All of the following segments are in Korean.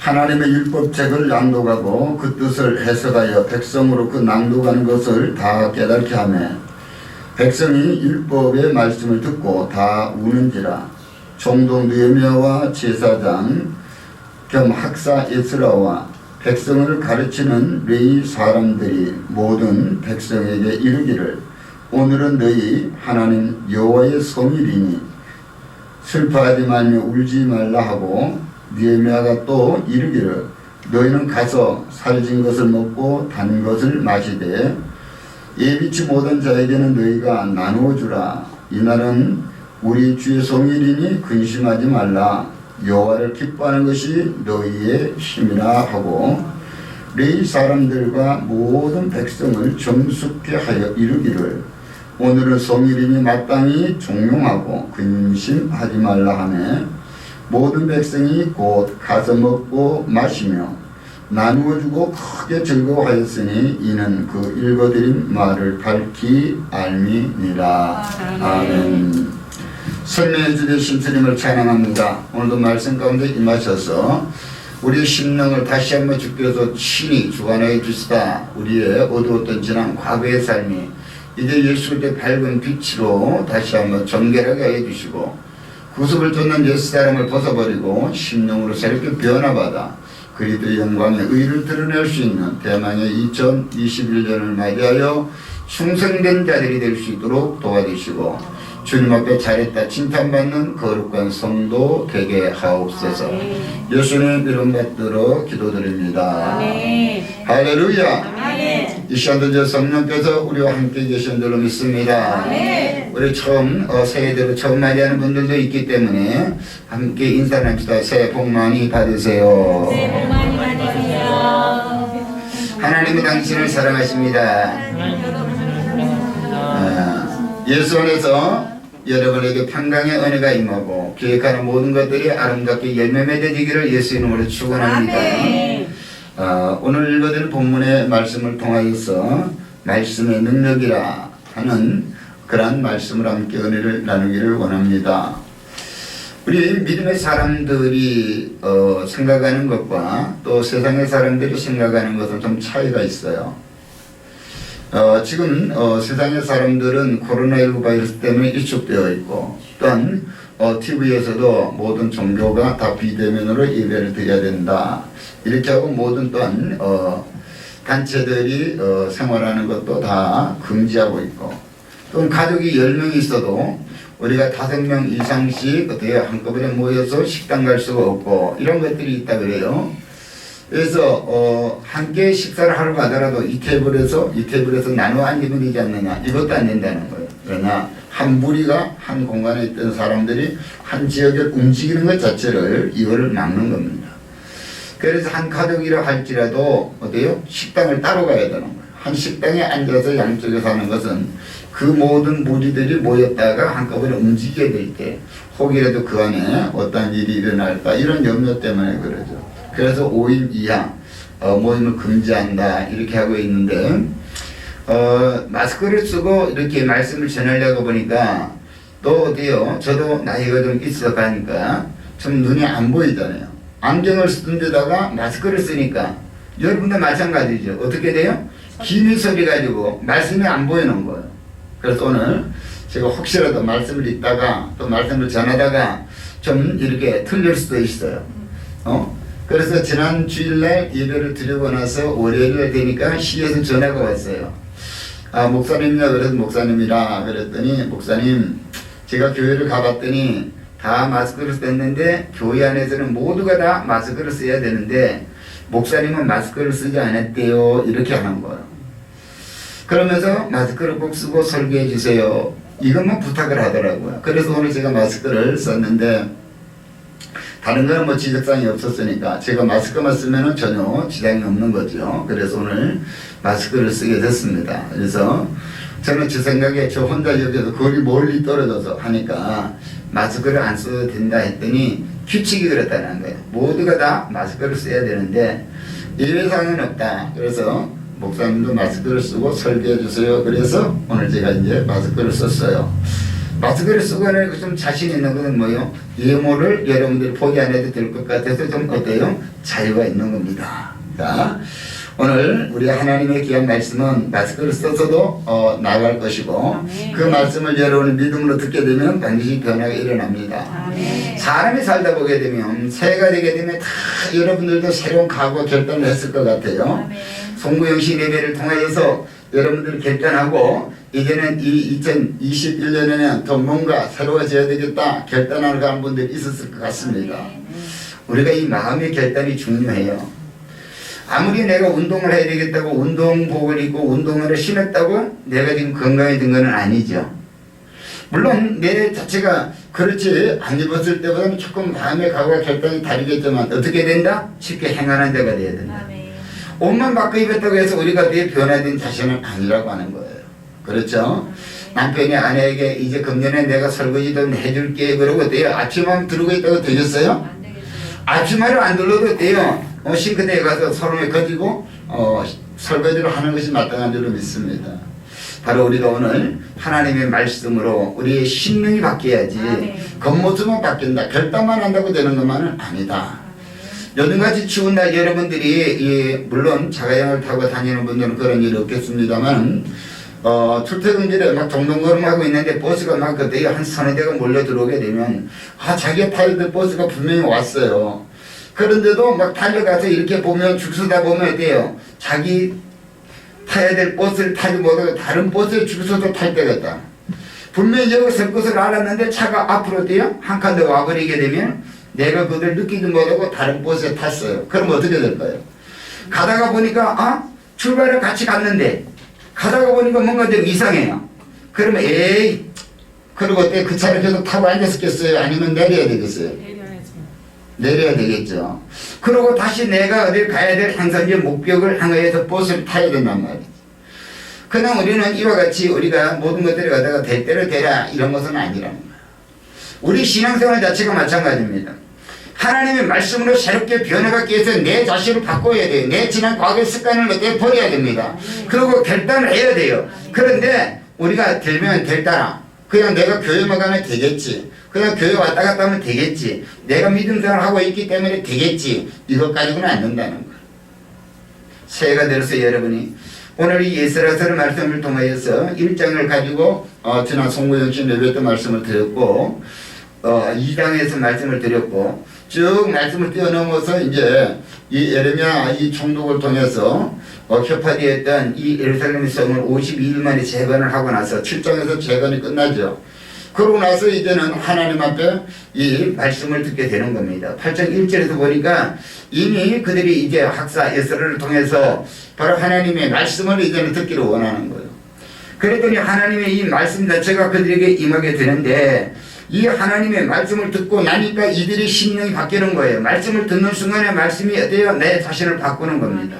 하나님의 율법책을 낭독하고 그 뜻을 해석하여 백성으로 그 낭독하는 것을 다 깨닫게 하며 백성이 율법의 말씀을 듣고 다 우는지라. 총독 느헤미야와 제사장 겸 학사 에스라와 백성을 가르치는 레위 사람들이 모든 백성에게 이르기를 오늘은 너희 하나님 여호와의 성일이니 슬퍼하지 말며 울지 말라 하고 느헤미야가 또 이르기를 너희는 가서 살진 것을 먹고 단 것을 마시되 예비치 못한 자에게는 너희가 나누어 주라. 이날은 우리 주의 성일이니 근심하지 말라. 여호와를 기뻐하는 것이 너희의 힘이라 하고 레위 사람들과 모든 백성을 정숙케 하여 이르기를 오늘은 성일이니 마땅히 종용하고 근심하지 말라 하며 모든 백성이 곧 가서 먹고 마시며 나누어 주고 크게 즐거워하였으니 이는 그 읽어드린 말을 밝히 알미니라. 아멘. 설명해 주신 주님을 찬양합니다. 오늘도 말씀 가운데 임하셔서 우리의 심령을 다시 한번 주께서 친히 주관하여 주시다. 우리의 어두웠던 지난 과거의 삶이 이제 예수 그리스도의 밝은 빛으로 다시 한번 정결하게 하여 주시고 구속을 쫓는 옛사람을 벗어버리고 심령으로 새롭게 변화받아 그리스도의 영광의 의를 드러낼 수 있는 대망의 2021년을 맞이하여 충성된 자들이 될 수 있도록 도와주시고 주님 앞에 잘했다 칭찬받는 거룩한 성도 되게 하옵소서. 예수님 이름 받들어 기도드립니다. 할렐루야. 이 시간도 저 성령께서 우리와 함께 계신 줄로 믿습니다. 우리 처음 새해대로 처음 맞이하는 분들도 있기 때문에 함께 인사 나눕시다. 새해 복 많이 받으세요. 새해 복 많이 받으세요. 하나님은 당신을 사랑하십니다. 예수 안에서 여러분에게 평강의 은혜가 임하고 계획하는 모든 것들이 아름답게 열매 맺어지기를 예수 이름으로 축원합니다. 오늘 읽어드린 본문의 말씀을 통하여서 말씀의 능력이라 하는 그러한 말씀을 함께 은혜를 나누기를 원합니다. 우리 믿음의 사람들이 생각하는 것과 또 세상의 사람들이 생각하는 것은 좀 차이가 있어요. 지금 세상의 사람들은 코로나19 바이러스 때문에 위축되어 있고 또한 TV에서도 모든 종교가 다 비대면으로 예배를 드려야 된다 이렇게 하고 모든 또한 단체들이 생활하는 것도 다 금지하고 있고 또는 가족이 10명이 있어도 우리가 5명 이상씩 어떻게 한꺼번에 모여서 식당 갈 수가 없고 이런 것들이 있다 그래요. 그래서 함께 식사를 하러 가더라도 이 테이블에서 나눠 앉으면 되지 않느냐 이것도 안 된다는 거예요. 그러나 한 무리가 한 공간에 있던 사람들이 한 지역을 움직이는 것 자체를 이거를 막는 겁니다. 그래서 한 가족이라 할지라도 어때요? 식당을 따로 가야 되는 거예요. 한 식당에 앉아서 양쪽에서 하는 것은 그 모든 무리들이 모였다가 한꺼번에 움직여야 될 때 혹이라도 그 안에 어떤 일이 일어날까 이런 염려 때문에 그러죠. 그래서 5인 이하 모임을 금지한다 이렇게 하고 있는데 마스크를 쓰고 이렇게 말씀을 전하려고 보니까 또 어때요? 저도 나이가 좀 있어 가니까 좀 눈이 안 보이잖아요. 안경을 쓰던 데다가 마스크를 쓰니까 여러분도 마찬가지죠. 어떻게 돼요? 기미 소리 가지고 말씀이 안 보이는 거예요. 그래서 오늘 제가 혹시라도 말씀을 읽다가 또 말씀을 전하다가 좀 이렇게 틀릴 수도 있어요. 그래서 지난 주일날 예배를 드리고 나서 월요일에 되니까 시에서 전화가 왔어요. 목사님이냐 그래서 목사님이라 그랬더니 목사님 제가 교회를 가봤더니 다 마스크를 썼는데 교회 안에서는 모두가 다 마스크를 써야 되는데 목사님은 마스크를 쓰지 않았대요 이렇게 하는 거예요. 그러면서 마스크를 꼭 쓰고 설교해 주세요 이것만 부탁을 하더라고요. 그래서 오늘 제가 마스크를 썼는데 다른 거는 뭐 지적사항이 없었으니까 제가 마스크만 쓰면 전혀 지장이 없는 거죠. 그래서 오늘 마스크를 쓰게 됐습니다. 그래서 저는 제 생각에 저 혼자 여기서 거리 멀리 떨어져서 하니까 마스크를 안 써도 된다 했더니 규칙이 그렇다는 거예요. 모두가 다 마스크를 써야 되는데 예외사항은 없다. 그래서 목사님도 마스크를 쓰고 설교해 주세요. 그래서 오늘 제가 이제 마스크를 썼어요. 마스크를 쓰고 하는 좀 자신 있는 것은 뭐요? 예모를 여러분들이 포기 안 해도 될 것 같아서 좀 어때요? 자유가 있는 겁니다. 자, 오늘 우리 하나님의 귀한 말씀은 마스크를 써서도 나갈 것이고 아멘. 그 말씀을 여러분이 믿음으로 듣게 되면 반드시 변화가 일어납니다. 아멘. 사람이 살다 보게 되면 새해가 되게 되면 다 여러분들도 새로운 각오와 결단을 했을 것 같아요. 아멘. 송구영신 예배를 통하여서 여러분들이 결단하고 이제는 이 2021년에는 더 뭔가 새로워져야 되겠다 결단하는 분들이 있었을 것 같습니다. 우리가 이 마음의 결단이 중요해요. 아무리 내가 운동을 해야 되겠다고 운동복을 입고 운동화를 신었다고 내가 지금 건강해진 건 아니죠. 물론 내 자체가 그렇지 안 입었을 때보다는 조금 마음의 각오와 결단이 다르겠지만 어떻게 된다? 쉽게 행하는 데가 돼야 된다. 아멘. 옷만 바꿔 입었다고 해서 우리가 내 변화된 자신은 아니라고 하는 거예요. 그렇죠? 남편이 아내에게 이제 금년에 내가 설거지 좀 해줄게 그러고 돼요. 앞치마만 들고 있다고 되겠어요? 안 되겠어요. 앞치마를 안 들러도 돼요. 싱크대에 가서 서로를 가지고 설거지를 하는 것이 마땅한 줄로 믿습니다. 바로 우리가 오늘 하나님의 말씀으로 우리의 신명이 바뀌어야지 아멘. 겉모습만 바뀐다. 결단만 한다고 되는 것만은 아니다. 요즘같이 추운 날 여러분들이 물론 자가용을 타고 다니는 분들은 그런 일이 없겠습니다만 출퇴근길에 막 동동걸음하고 있는데 버스가 막 그때 한 서너 대가 몰려 들어오게 되면 자기가 타야 될 버스가 분명히 왔어요. 그런데도 막 달려가서 이렇게 보면 줄 서다 보면 어때요? 자기 타야 될 버스를 타지 못하고 다른 버스에 줄 서서 탈 때가 있다. 분명히 여기 설 것을 알았는데 차가 앞으로 뛰어 한 칸 더 와버리게 되면 내가 그들 느끼지 못하고 다른 버스에 탔어요. 그럼 어떻게 될까요? 가다가 보니까 출발을 같이 갔는데 가다가 보니까 뭔가 좀 이상해요. 그러면 에이 그리고 어때 그 차를 계속 타고 앉았겠어요? 아니면 내려야 되겠어요? 내려야 되겠죠. 그리고 다시 내가 어딜 가야 될 행선지 목적을 향하여서 버스를 타야 된단 말이에요. 그냥 우리는 이와 같이 우리가 모든 것들을 갖다가 될 대로 되라 이런 것은 아니라는 거예요. 우리 신앙생활 자체가 마찬가지입니다. 하나님의 말씀으로 새롭게 변화받기 위해서 내 자신을 바꿔야 돼요. 내 지난 과거의 습관을 어떻게 버려야 됩니다. 그리고 결단을 해야 돼요. 그런데 우리가 되면 될 따라 그냥 내가 교회만 가면 되겠지. 그냥 교회 왔다 갔다 하면 되겠지. 내가 믿음 생활을 하고 있기 때문에 되겠지. 이것 가지고는 안 된다는 거예요. 새해가 들어서 여러분이 오늘 이 예스라서의 말씀을 통하여서 1장을 가지고 지난 송구영신 예배 때 말씀을 드렸고 2장에서 말씀을 드렸고 쭉 말씀을 뛰어넘어서 이제 이 예레미야 이 총독을 통해서 켜파되었던 이 예루살렘 성을 52일 만에 재건을 하고 나서 7장에서 재건이 끝나죠. 그러고 나서 이제는 하나님 앞에 이 말씀을 듣게 되는 겁니다. 8장 1절에서 보니까 이미 그들이 이제 학사 예스라를 통해서 바로 하나님의 말씀을 이제는 듣기를 원하는 거예요. 그랬더니 하나님의 이 말씀 자체가 그들에게 임하게 되는데 이 하나님의 말씀을 듣고 나니까 이들의 심령이 바뀌는 거예요. 말씀을 듣는 순간에 말씀이 어때요? 내 자신을 바꾸는 겁니다.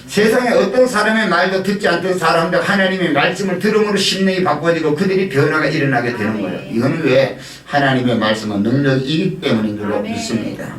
세상에 어떤 사람의 말도 듣지 않던 사람들 하나님의 말씀을 들음으로 심령이 바꿔지고 그들이 변화가 일어나게 되는 거예요. 이거는 왜? 하나님의 말씀은 능력이기 때문인 줄로 믿습니다.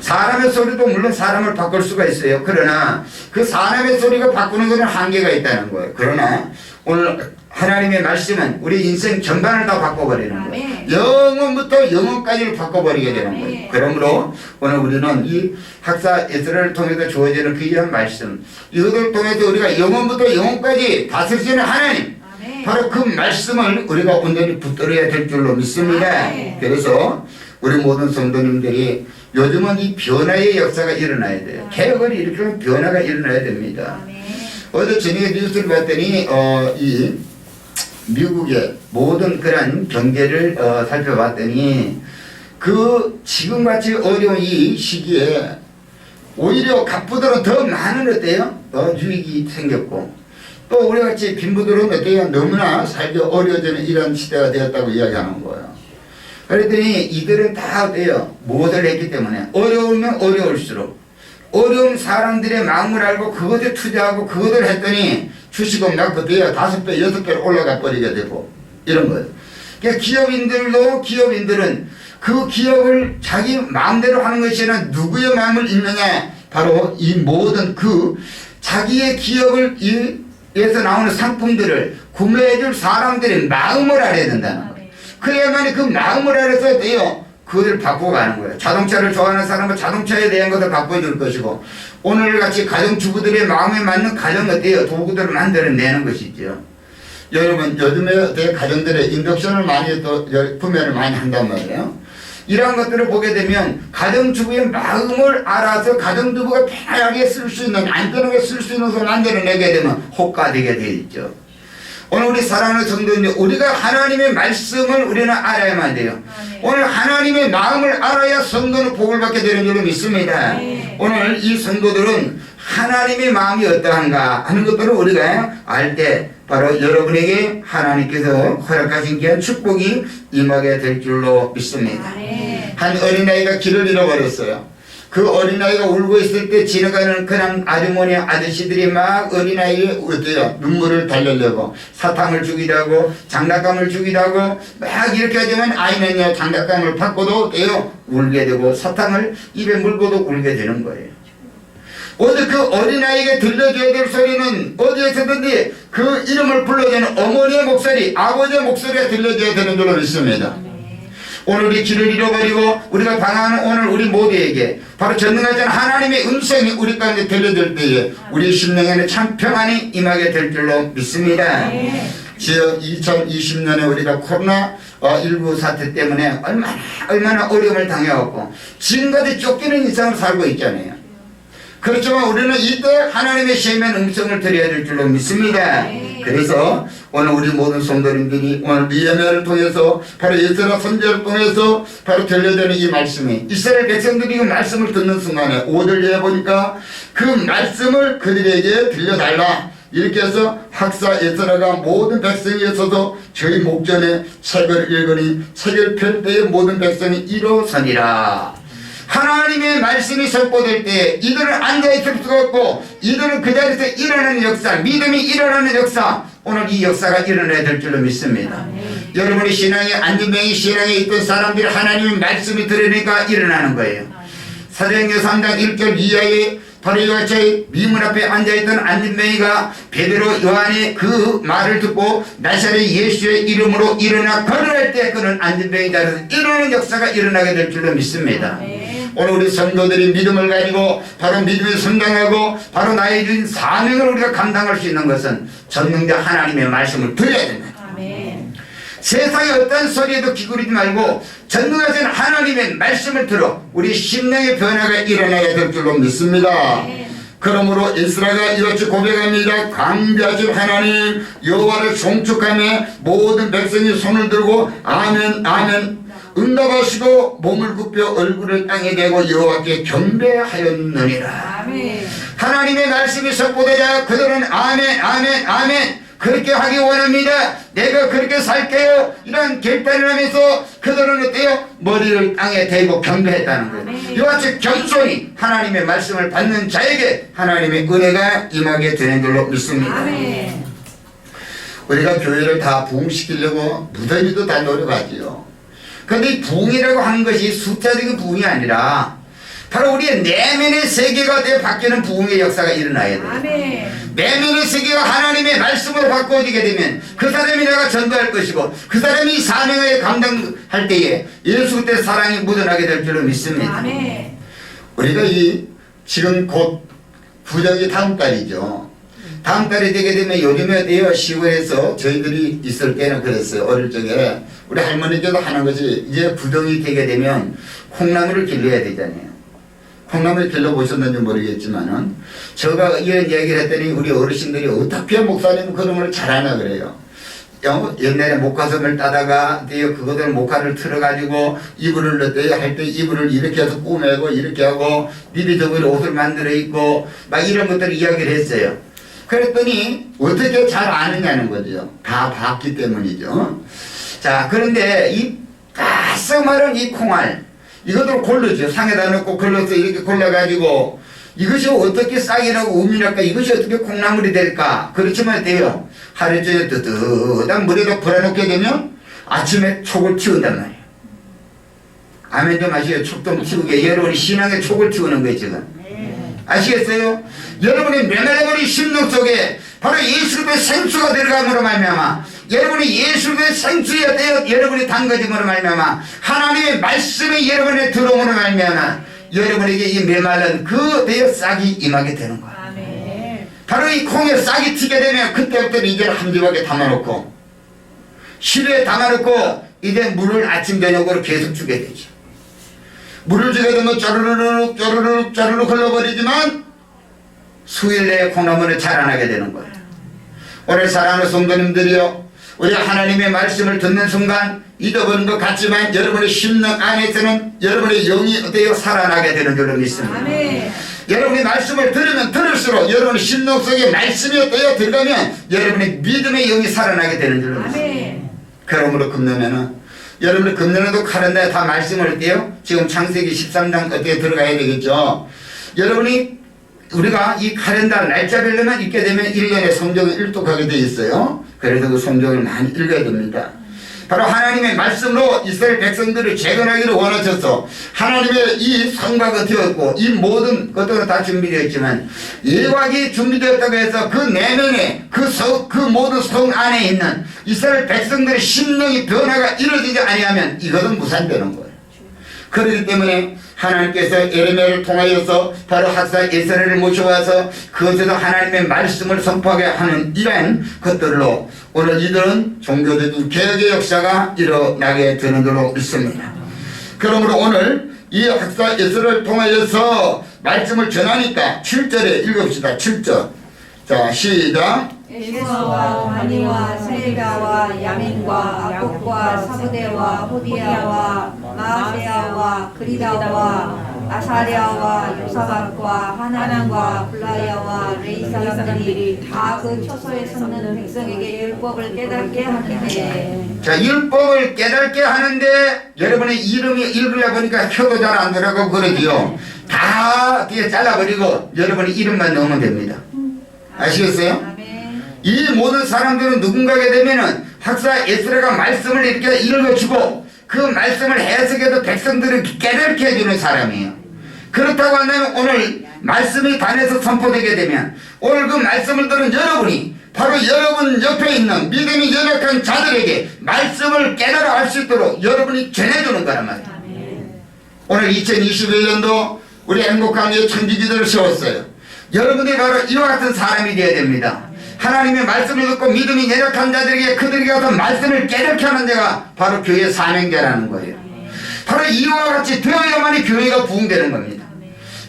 사람의 소리도 물론 사람을 바꿀 수가 있어요. 그러나 그 사람의 소리가 바꾸는 것은 한계가 있다는 거예요. 그러나 오늘 하나님의 말씀은 우리 인생 전반을 다 바꿔버리는 거예요. 영원부터 영원까지를 바꿔버리게 되는 거예요. 그러므로 오늘 우리는 이 학사 예스라를 통해서 주어지는 귀한 말씀 이것을 통해서 우리가 영원부터 영원까지 다스리시는 하나님 바로 그 말씀을 우리가 온전히 붙들어야 될 줄로 믿습니다. 그래서 우리 모든 성도님들이 요즘은 이 변화의 역사가 일어나야 돼요. 개혁을 일으키면 변화가 일어나야 됩니다. 어제 저녁에 뉴스를 봤더니 이 미국의 모든 그런 경제를 살펴봤더니 그 지금같이 어려운 이 시기에 오히려 갑부들은 더 많은 어때요? 유익이 생겼고 또 우리같이 빈부들은 어때요? 너무나 살기 어려워지는 이런 시대가 되었다고 이야기하는 거예요. 그랬더니 이들은 다 어때요? 무엇을 했기 때문에 어려우면 어려울수록 어려운 사람들의 마음을 알고 그것에 투자하고 그것을 했더니 주식은 막 그때야 5배, 6배로 올라가 버리게 되고 이런 거예요. 그러니까 기업인들은 그 기업을 자기 마음대로 하는 것이 아니라 누구의 마음을 읽느냐 바로 이 모든 그 자기의 기업을 위해서 나오는 상품들을 구매해줄 사람들의 마음을 알아야 된다는 거예요. 그래야만이 그 마음을 알아서 돼요. 그걸 바꿔가는 거예요. 자동차를 좋아하는 사람은 자동차에 대한 것을 바꿔줄 것이고, 오늘같이 가정주부들의 마음에 맞는 가정 어때요? 도구들을 만들어내는 것이죠. 여러분, 요즘에 대 가정들의 인덕션을 많이 또 구매를 많이 한단 말이에요. 이러한 것들을 보게 되면 가정주부의 마음을 알아서 가정주부가 편하게 쓸 수 있는, 안전하게 쓸 수 있는 것을 만들어내게 되면 호가되게 되어 있죠. 오늘 우리 사랑하는 성도님, 우리가 하나님의 말씀을 우리는 알아야만 돼요. 오늘 하나님의 마음을 알아야 성도는 복을 받게 되는 줄로 믿습니다. 오늘 이 성도들은 하나님의 마음이 어떠한가 하는 것들을 우리가 알 때 바로 여러분에게 하나님께서 허락하신 귀한 축복이 임하게 될 줄로 믿습니다. 한 어린아이가 길을 잃어버렸어요. 그 어린아이가 울고 있을 때 지나가는 그냥 아주머니 아저씨들이 막 어린아이의 어때요? 눈물을 달래려고 사탕을 주기도 하고 장난감을 주기도 하고 막 이렇게 하지만 아이는요, 장난감을 받고도 어때요? 울게 되고 사탕을 입에 물고도 울게 되는 거예요. 오늘 그 어린아이에게 들려줘야 될 소리는 어디에서든지 그 이름을 불러주는 어머니의 목소리, 아버지의 목소리가 들려줘야 되는 줄로 믿습니다. 오늘 우리 길을 잃어버리고 우리가 방황하는 오늘 우리 모두에게 바로 전능하신 하나님의 음성이 우리 가운데 들려질 때에 우리 심령에는 참 평안이 임하게 될 줄로 믿습니다. 지금 2020년에 우리가 코로나19 사태 때문에 얼마나 어려움을 당해왔고 지금까지 쫓기는 일상을 살고 있잖아요. 그렇지만 우리는 이때 하나님의 시험의 음성을 드려야 될 줄로 믿습니다. 그래서 오늘 우리 모든 성도님들이 오늘 니에미야를 통해서 바로 예스라 선지자를 통해서 바로 들려드리는 이 말씀이 이스라엘 백성들이 그 말씀을 듣는 순간에 5절에 보니까 그 말씀을 그들에게 들려달라 이렇게 해서 학사 예스라가 모든 백성에 있어서 저희 목전에 책을 읽으니 책을 펼 때에 모든 백성이 일어서니라. 하나님의 말씀이 선포될 때 이들은 앉아있을 수가 없고 이들은 그 자리에서 일어나는 역사, 믿음이 일어나는 역사, 오늘 이 역사가 일어나야 될 줄로 믿습니다. 여러분의 신앙에 안전병이 신앙에 있던 사람들이 하나님의 말씀이 들으니까 일어나는 거예요. 사도행전 3장 1절 이하에 바로 이와 같이 미문 앞에 앉아있던 안진뱅이가 베드로 요한이 그 말을 듣고 나사렛 예수의 이름으로 일어나 걸어갈 때 그는 안진뱅이 자리에서 일어나는 역사가 일어나게 될 줄로 믿습니다. 오늘 우리 성도들이 믿음을 가지고 바로 믿음에 성장하고 바로 나의 주신 사명을 우리가 감당할 수 있는 것은 전능자 하나님의 말씀을 들어야 됩니다. 세상의 어떤 소리에도 기울이지 말고 전능하신 하나님의 말씀을 들어 우리 심령의 변화가 일어나야 될 줄로 믿습니다. 그러므로 이스라엘가 이같이 고백합니다. 광대하신 하나님 여호와를 송축하며 모든 백성이 손을 들고 아멘 아멘 응답하시고 몸을 굽혀 얼굴을 땅에 대고 여호와께 경배하였느니라. 하나님의 말씀이 선포되자 그들은 아멘 아멘 아멘 그렇게 하기 원합니다. 내가 그렇게 살게요. 이런 결단을 하면서 그들은 어때요? 머리를 땅에 대고 경배했다는 거예요. 이와 같이 겸손히 하나님의 말씀을 받는 자에게 하나님의 은혜가 임하게 되는 걸로 믿습니다. 우리가 교회를 다 부흥시키려고 무더기도 다 노력하지요. 그런데 이 부흥이라고 하는 것이 숫자적인 부흥이 아니라 바로 우리의 내면의 세계가 되어 바뀌는 부흥의 역사가 일어나야 돼요. 내면의 세계가 하나님의 말씀으로 바꿔지게 되면 그 사람이 내가 전도할 것이고 그 사람이 사명을 감당할 때에 예수 그때 사랑이 묻어나게 될 줄로 믿습니다. 우리가 이 지금 곧 부적이 다음 달이죠. 다음 달이 되게 되면 요즘에 되어 시골에서 저희들이 있을 때는 그랬어요. 어릴 적에 우리 할머니께서 하는 것이 이제 부정이 되게 되면 콩나물을 길러야 되잖아요. 콩나물 길러보셨는지 모르겠지만은 제가 이런 이야기를 했더니 우리 어르신들이 어떻게 목사님 그런 걸 잘하나 그래요. 옛날에 목화섬을 따다가 그거들 목화를 틀어가지고 이불을 넣대요. 할 때 이불을 이렇게 해서 꾸매고 이렇게 하고 미리저미리 옷을 만들어 입고 막 이런 것들을 이야기를 했어요. 그랬더니 어떻게 잘 아느냐는 거죠. 다 봤기 때문이죠. 자, 그런데 이 따스마른 이 콩알 이것들을 골르죠. 상에다 넣고 걸러서 이렇게 골라가지고 이것이 어떻게 싹이 나고 음이 날까? 이것이 어떻게 콩나물이 될까? 그렇지만 돼요. 하루 종일 뜨뜻한 물에다 불어넣게 되면 아침에 촉을 틔운단 말이에요. 아멘 좀 하시요. 촉 좀 틔우게. 여러분이 신앙에 촉을 틔우는 거예요 지금. 아시겠어요? 여러분의 메말라버린 심령 속에 바로 예수의 생수가 들어감으로 말미암아 여러분이 예수의 생수에 되어 여러분이 담궈짐으로 말미암아 하나님의 말씀이 여러분에 들어옴으로 말미암아 여러분에게 이 메말른 그 되어 싹이 임하게 되는 거야. 바로 이 콩에 싹이 튀게 되면 그때부터 이제 한집하게 담아놓고 시루에 담아놓고 이제 물을 아침 저녁으로 계속 주게 되죠. 물을 주게 되면 쪼르르륵 쪼르르륵 쪼르르륵 흘러버리지만 수일 내에 콩나물은 자라나게 되는 거예요. 오늘 사랑하는 성도님들이요, 우리가 하나님의 말씀을 듣는 순간 잊어버린 것 같지만 여러분의 심령 안에서는 여러분의 영이 어때요? 살아나게 되는 줄로 믿습니다. 여러분이 말씀을 들으면 들을수록 여러분의 심령 속에 말씀이 어때요? 들어가면 여러분의 믿음의 영이 살아나게 되는 줄로 믿습니다. 그러므로 금년에는 여러분의 금년에도 카렌다에 다 말씀을 떼요. 지금 창세기 13장 어떻게 들어가야 되겠죠. 여러분이 우리가 이 카렌다 날짜별로만 읽게 되면 1년에 성경을 일독하게 되어 있어요. 그래서 그 성경을 많이 읽어야 됩니다. 바로 하나님의 말씀으로 이스라엘 백성들을 재건하기를 원하셔서 하나님의 이 성과가 되었고 이 모든 것들은 다 준비되어 있지만 예각이 준비되었다고 해서 그 내면에 그 모든 성 안에 있는 이스라엘 백성들의 심령이 변화가 이루어지지 아니하면 이것은 무산되는 거예요. 그렇기 때문에 하나님께서 예레미야를 통하여서 바로 학사 이스라엘을 모셔와서 그것에서 하나님의 말씀을 선포하게 하는 이러한 것들로 오늘 이들은 종교적인 개혁의 역사가 일어나게 되는 걸로 믿습니다. 그러므로 오늘 이 학사 이스라엘을 통하여서 말씀을 전하니까 7절에 읽읍시다. 7절. 자, 시작. 에스와 바니와 세리가와 야민과 아곡과 사부대와 호디야와 마아세야와 그리다와 아사랴와 요사박과 하나난과 블라야와 레이 사람들이 다 그 처소에 섰는 백성에게 율법을 깨닫게 하기에. 자, 율법을 깨닫게 하는데 여러분의 이름이 읽으려 보니까 혀도 잘 안 들어가고 그러지요. 다 뒤에 잘라버리고 여러분의 이름만 넣으면 됩니다. 아시겠어요? 이 모든 사람들은 누군가게 되면은 학사 에스라가 말씀을 이렇게 읽어주고 그 말씀을 해석해도 백성들을 깨닫게 해주는 사람이에요. 그렇다고 한다면 오늘 말씀이 단에서 선포되게 되면 오늘 그 말씀을 들은 여러분이 바로 여러분 옆에 있는 믿음이 연약한 자들에게 말씀을 깨달아 알 수 있도록 여러분이 전해주는 거란 말이에요. 오늘 2021년도 우리 행복한 이 천지기들을 세웠어요. 여러분이 바로 이와 같은 사람이 되어야 됩니다. 하나님의 말씀을 듣고 믿음이 연약한 자들에게 그들에게 가서 말씀을 깨닫게 하는 데가 바로 교회 사명자라는 거예요. 바로 이와 같이 되어야만이 교회가 부흥되는 겁니다.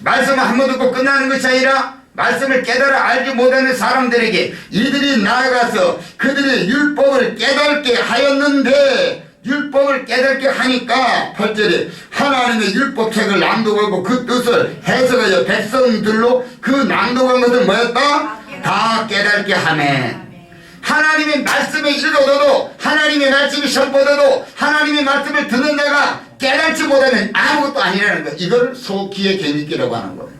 말씀을 한 번 듣고 끝나는 것이 아니라 말씀을 깨달아 알지 못하는 사람들에게 이들이 나아가서 그들의 율법을 깨닫게 하였는데 율법을 깨닫게 하니까 8절에 하나님의 율법책을 낭독하고 그 뜻을 해석하여 백성들로 그 낭독한 것은 뭐였다? 다 깨닫게 하네. 하나님의 말씀을 읽어도 하나님의 말씀이 선포돼도 하나님의 말씀을 듣는 자가 깨닫지 못하면 아무것도 아니라는 거예요. 이걸 소기의 개미끼라고 하는 거예요.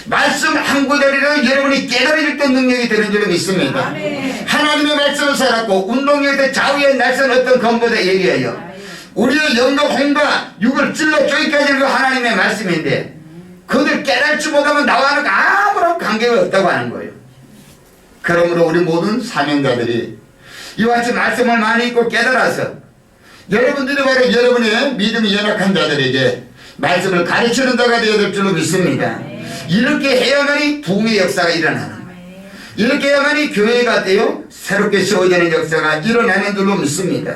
말씀 한 구절이라도 여러분이 깨달을 때 능력이 되는 줄 믿습니다. 하나님의 말씀을 살았고 운동력의 좌우의 날선 어떤 검보다 얘기해요. 우리의 영과 혼과 육을 찔러 쪼기까지는 그 하나님의 말씀인데 그들 깨닫지 못하면 나와는 아무런 관계가 없다고 하는 거예요. 그러므로 우리 모든 사명자들이 이와 같이 말씀을 많이 읽고 깨달아서 여러분들이 바로 여러분의 믿음이 연약한 자들에게 말씀을 가르치는 자가 되어야 될 줄로 믿습니다. 이렇게 해야만이 부흥의 역사가 일어나는 거예요. 이렇게 해야만이 교회가 되어 새롭게 세워지는 역사가 일어나는 줄로 믿습니다.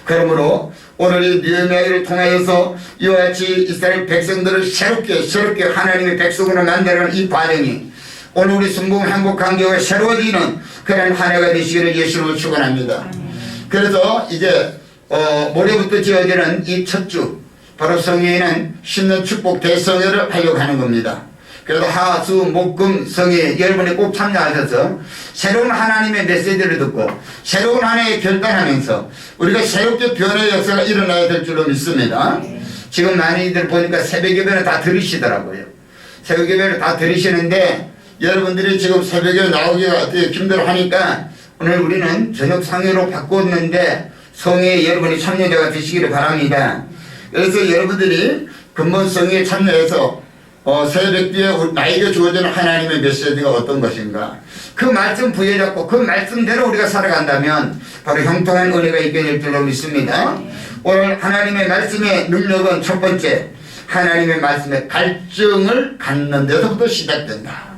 그러므로 오늘 이 느헤미야를 통하여서 이와 같이 이스라엘 백성들을 새롭게 하나님의 백성으로 만들어가는 이 과정이 오늘 우리 순봉 행복한 교회 새로워지는 그런 한 해가 되시기를 예수로 축원합니다. 그래서 이제 모레부터 지어지는 이 첫 주 바로 성회에는 신년 축복 대성회를 하려고 하는 겁니다. 그래서 하, 수, 목, 금, 성회 여러분이 꼭 참여하셔서 새로운 하나님의 메시지를 듣고 새로운 한 해에 결단하면서 우리가 새롭게 변화의 역사가 일어나야 될 줄로 믿습니다. 지금 많이들 보니까 새벽 예배를 다 들으시더라고요. 새벽 예배를 다 들으시는데 여러분들이 지금 새벽에 나오기가 어떻게 힘들어하니까 오늘 우리는 저녁 상회로 바꿨는데 성회에 여러분이 참여자가 되시기를 바랍니다. 그래서 여러분들이 근본 성회에 참여해서 새벽 뒤에 나에게 주어지는 하나님의 메시지가 어떤 것인가 그 말씀 부여잡고 그 말씀대로 우리가 살아간다면 바로 형통한 은혜가 있게 될 줄로 믿습니다. 오늘 하나님의 말씀의 능력은 첫 번째, 하나님의 말씀의 갈증을 갖는 데서부터 시작된다.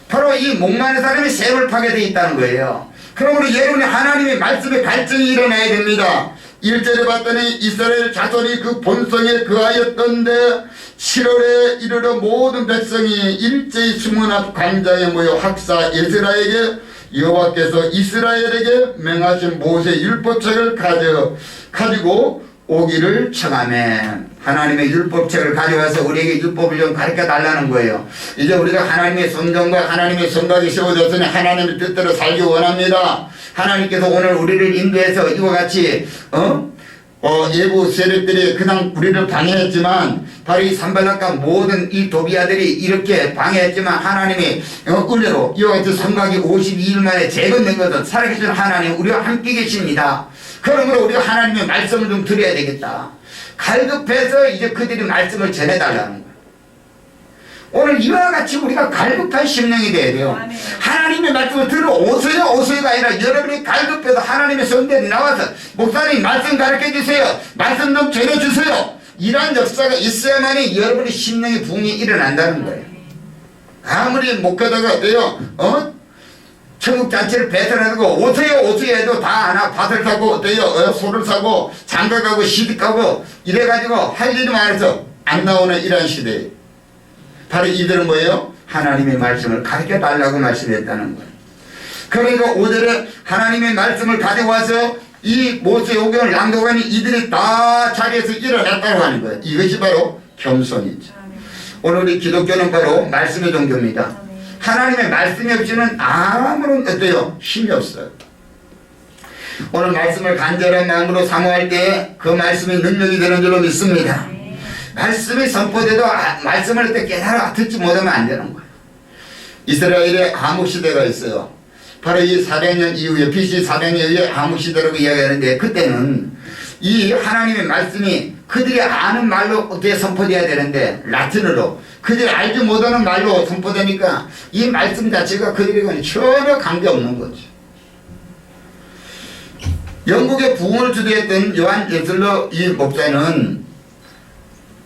바로 이 목마른 사람이 샘을 파게 되어 있다는 거예요. 그러므로 여러분이 하나님의 말씀에 갈증이 일어나야 됩니다. 1절에 봤더니 이스라엘 자손이 그 본성에 거하였던데 7월에 이르러 모든 백성이 일제히 수문 앞 광장에 모여 학사 에스라에게 여호와께서 이스라엘에게 명하신 모세 율법책을 가지고 오기를 청하매. 하나님의 율법책을 가져와서 우리에게 율법을 좀 가르쳐 달라는 거예요. 이제 우리가 하나님의 성경과 하나님의 생각이 세워졌으니 하나님의 뜻대로 살기 원합니다. 하나님께서 오늘 우리를 인도해서 이와 같이 예부 세력들이 그냥 우리를 방해했지만 바로 이 산발락과 모든 이 도비아들이 이렇게 방해했지만 하나님이 은혜로 이와 같이 성곽이 52일 만에 재건된 것은 살아계신 하나님 우리와 함께 계십니다. 그러므로 우리가 하나님의 말씀을 좀 드려야 되겠다. 갈급해서 이제 그들이 말씀을 전해달라는 거예요. 오늘 이와 같이 우리가 갈급한 심령이 돼야 돼요. 하나님의 말씀을 들어 오세요가 아니라 여러분이 갈급해서 하나님의 성전에 나와서 목사님 말씀 가르쳐 주세요. 말씀 좀 전해주세요. 이러한 역사가 있어야만이 여러분의 심령의 부흥이 일어난다는 거예요. 아무리 목회자가 어때요? 천국 잔치를 배설하고 오세요 해도 다 하나 밭을 사고 어때요? 소를 사고 장가가고 시집가고 이래가지고 할 일이 많아서 안 나오는 이러한 시대에 바로 이들은 뭐예요? 하나님의 말씀을 가르쳐 달라고 말씀했다는 거예요. 그러니까 5절에 하나님의 말씀을 가져와서 이 모세오경을 낭독하니 이들이 다 자리에서 일어났다고 하는 거예요. 이것이 바로 겸손이죠. 오늘 우리 기독교는 바로 말씀의 종교입니다. 하나님의 말씀이 없이는 아무런 어때요? 힘이 없어요. 오늘 말씀을 간절한 마음으로 사모할 때 그 말씀이 능력이 되는 줄로 믿습니다. 말씀이 선포돼도 말씀을 깨달아 듣지 못하면 안 되는 거예요. 이스라엘의 암흑시대가 있어요. 바로 이 400년 이후에 BC 400년 이후에 암흑시대라고 이야기하는데 그때는 이 하나님의 말씀이 그들이 아는 말로 어떻게 선포돼야 되는데 라틴어로 그들이 알지 못하는 말로 선포되니까 이 말씀 자체가 그들에게는 전혀 관계없는 거죠. 영국의 부흥을 주도했던 요한 웨슬러 이 목사는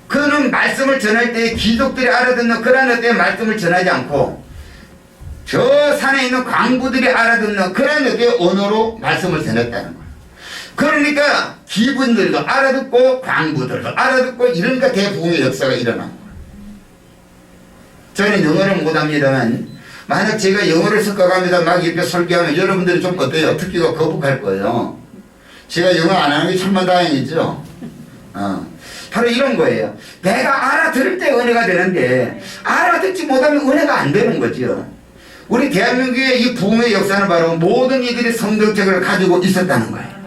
그는 말씀을 전할 때 귀족들이 알아듣는 그런 어떤 말씀을 전하지 않고 저 산에 있는 광부들이 알아듣는 그런 어떤 언어로 말씀을 전했다는 거예요. 그러니까 기분들도 알아듣고 광부들도 알아듣고 이러니까 대부흥의 역사가 일어난 거예요. 저는 영어를 못합니다만 만약 제가 영어를 섞어가면서 막 이렇게 설교하면 여러분들이 좀 어때요? 듣기가 거북할 거예요. 제가 영어 안 하는 게 천만다행이죠. 바로 이런 거예요. 내가 알아들을 때 은혜가 되는데 알아듣지 못하면 은혜가 안 되는 거죠. 우리 대한민국의 이 부흥의 역사는 바로 모든 이들이 성경책을 가지고 있었다는 거예요.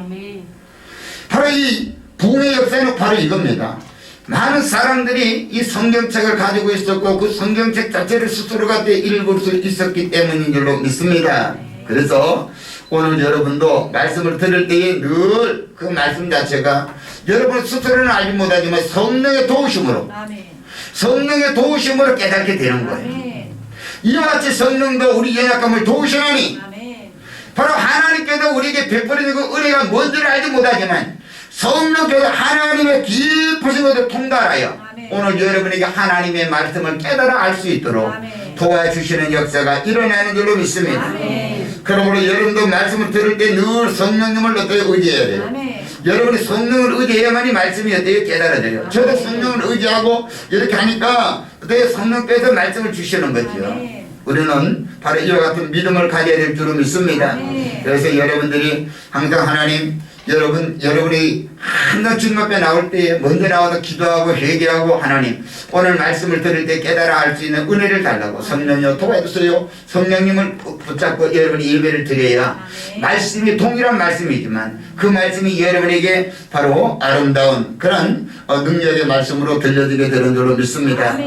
바로 이 부흥의 역사는 바로 이겁니다. 많은 사람들이 이 성경책을 가지고 있었고 그 성경책 자체를 스스로가 읽을 수 있었기 때문인 줄로 믿습니다. 그래서 오늘 여러분도 말씀을 들을 때에 늘 그 말씀 자체가 여러분 스스로는 알지 못하지만 성령의 도우심으로 성령의 도우심으로 깨닫게 되는 거예요. 이와 같이 성령도 우리 연약함을 도우시나니 바로 하나님께서 우리에게 베풀어진 그 은혜가 뭔지를 알지 못하지만 성령께서 하나님의 깊으신 것을 통달하여 오늘 여러분에게 하나님의 말씀을 깨달아 알 수 있도록 도와주시는 역사가 일어나는 줄로 믿습니다. 그러므로 여러분도 말씀을 들을 때 늘 성령님을 어떻게 의지해야 돼요? 여러분이 성령을 의지해야만이 말씀이 어떻게 깨달아져요. 저도 성령을 의지하고 이렇게 하니까 어떻게 성령께서 말씀을 주시는 거죠. 우리는 바로 이와 같은 믿음을 가져야 될 줄로 믿습니다. 그래서 여러분들이 항상 하나님 여러분이 항상 주님 앞에 나올 때 먼저 나와서 기도하고 회개하고 하나님 오늘 말씀을 들을 때 깨달아 알 수 있는 은혜를 달라고 성령이여 도와주세요. 성령님을 붙잡고 여러분이 예배를 드려야 말씀이 동일한 말씀이지만 그 말씀이 여러분에게 바로 아름다운 그런 능력의 말씀으로 들려지게 되는 줄로 믿습니다.